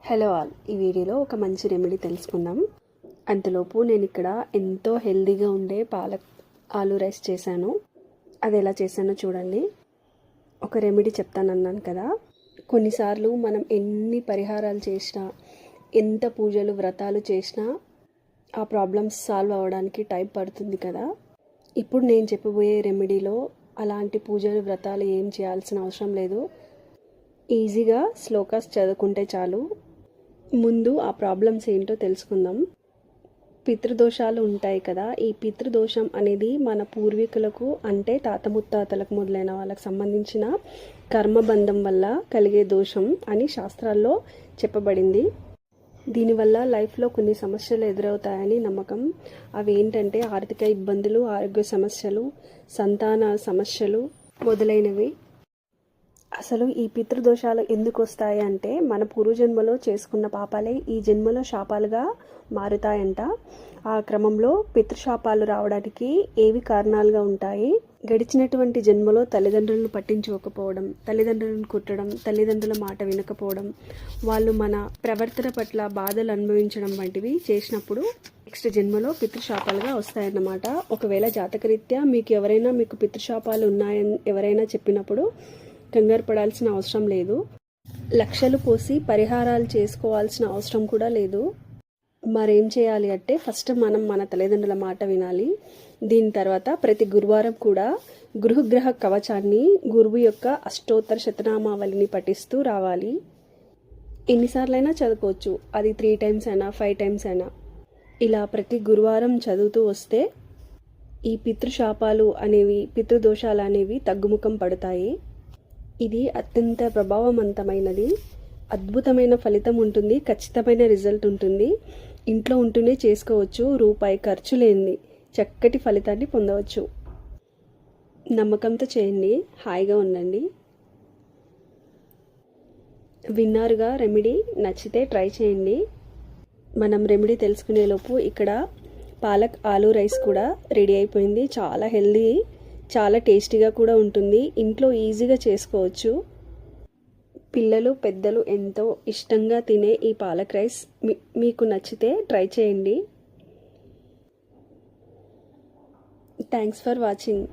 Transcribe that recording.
Hello all, ఈ వీడియోలో ఒక మంచి రెమెడీ తెలుసుకుందాం. అంతలోపు నేను ఇక్కడ ఎంతో హెల్దీగా ఉండే పాలక్ ఆలూ రైస్ చేశాను. అది ఎలా చేశానో చూడండి. ఒక రెమెడీ చెప్తానన్నాను కదా, కొన్నిసార్లు మనం ఎన్ని పరిహారాలు చేసినా, ఎంత పూజలు వ్రతాలు చేసినా ఆ ప్రాబ్లమ్స్ సాల్వ్ అవ్వడానికి టైం పడుతుంది కదా. ఇప్పుడు నేను చెప్పబోయే రెమెడీలో అలాంటి పూజలు వ్రతాలు ఏం చేయాల్సిన అవసరం లేదు. ఈజీగా శ్లోకాస్ చదువుకుంటే చాలు. ముందు ఆ ప్రాబ్లమ్స్ ఏంటో తెలుసుకుందాం. పితృదోషాలు ఉంటాయి కదా. ఈ పితృదోషం అనేది మన పూర్వీకులకు, అంటే తాత ముత్తాతలకు మొదలైన వాళ్ళకి సంబంధించిన కర్మబంధం వల్ల కలిగే దోషం అని శాస్త్రాల్లో చెప్పబడింది. దీనివల్ల లైఫ్లో కొన్ని సమస్యలు ఎదురవుతాయని నమ్మకం. అవి ఏంటంటే ఆర్థిక ఇబ్బందులు, ఆరోగ్య సమస్యలు, సంతాన సమస్యలు మొదలైనవి. అసలు ఈ పితృదోషాలు ఎందుకు వస్తాయి అంటే, మన పూర్వజన్మలో చేసుకున్న పాపాలే ఈ జన్మలో శాపాలుగా మారుతాయంట. ఆ క్రమంలో పితృశాపాలు రావడానికి ఏవి కారణాలుగా ఉంటాయి? గడిచినటువంటి జన్మలో తల్లిదండ్రులను పట్టించుకోకపోవడం, తల్లిదండ్రులను కుట్టడం, తల్లిదండ్రుల మాట వినకపోవడం, వాళ్ళు మన ప్రవర్తన పట్ల బాధలు అనుభవించడం వంటివి చేసినప్పుడు నెక్స్ట్ జన్మలో పితృశాపాలుగా వస్తాయన్నమాట. ఒకవేళ జాతకరీత్యా మీకు పితృశాపాలు ఉన్నాయని ఎవరైనా చెప్పినప్పుడు కంగారు పడాల్సిన అవసరం లేదు. లక్షలు పోసి పరిహారాలు చేసుకోవాల్సిన అవసరం కూడా లేదు. మరేం చేయాలి అంటే, ఫస్ట్ మనం మన తల్లిదండ్రుల మాట వినాలి. దీని తర్వాత ప్రతి గురువారం కూడా గృహగ్రహ కవచాన్ని, గురువు యొక్క అష్టోత్తర శతనామావళిని పఠిస్తూ రావాలి. ఎన్నిసార్లైనా చదువుకోవచ్చు. అది 3 times అయినా 5 times అయినా. ఇలా ప్రతి గురువారం చదువుతూ వస్తే ఈ పితృశాపాలు అనేవి, పితృదోషాలు అనేవి తగ్గుముఖం పడతాయి. ఇది అత్యంత ప్రభావవంతమైనది. అద్భుతమైన ఫలితం ఉంటుంది, ఖచ్చితమైన రిజల్ట్ ఉంటుంది. ఇంట్లో ఉంటూనే చేసుకోవచ్చు. రూపాయి ఖర్చు లేనిది చక్కటి ఫలితాన్ని పొందవచ్చు. నమ్మకంతో చేయండి, హాయిగా ఉండండి. విన్నారుగా రెమెడీ. నచ్చితే ట్రై చేయండి. మనం రెమెడీ తెలుసుకునేలోపు ఇక్కడ పాలక్ ఆలూ రైస్ కూడా రెడీ అయిపోయింది. చాలా హెల్దీ, చాలా టేస్టీగా కూడా ఉంటుంది. ఇంట్లో ఈజీగా చేసుకోవచ్చు. పిల్లలు పెద్దలు ఎంతో ఇష్టంగా తినే ఈ పాలక్ రైస్ మీకు నచ్చితే ట్రై చేయండి. Thanks for watching.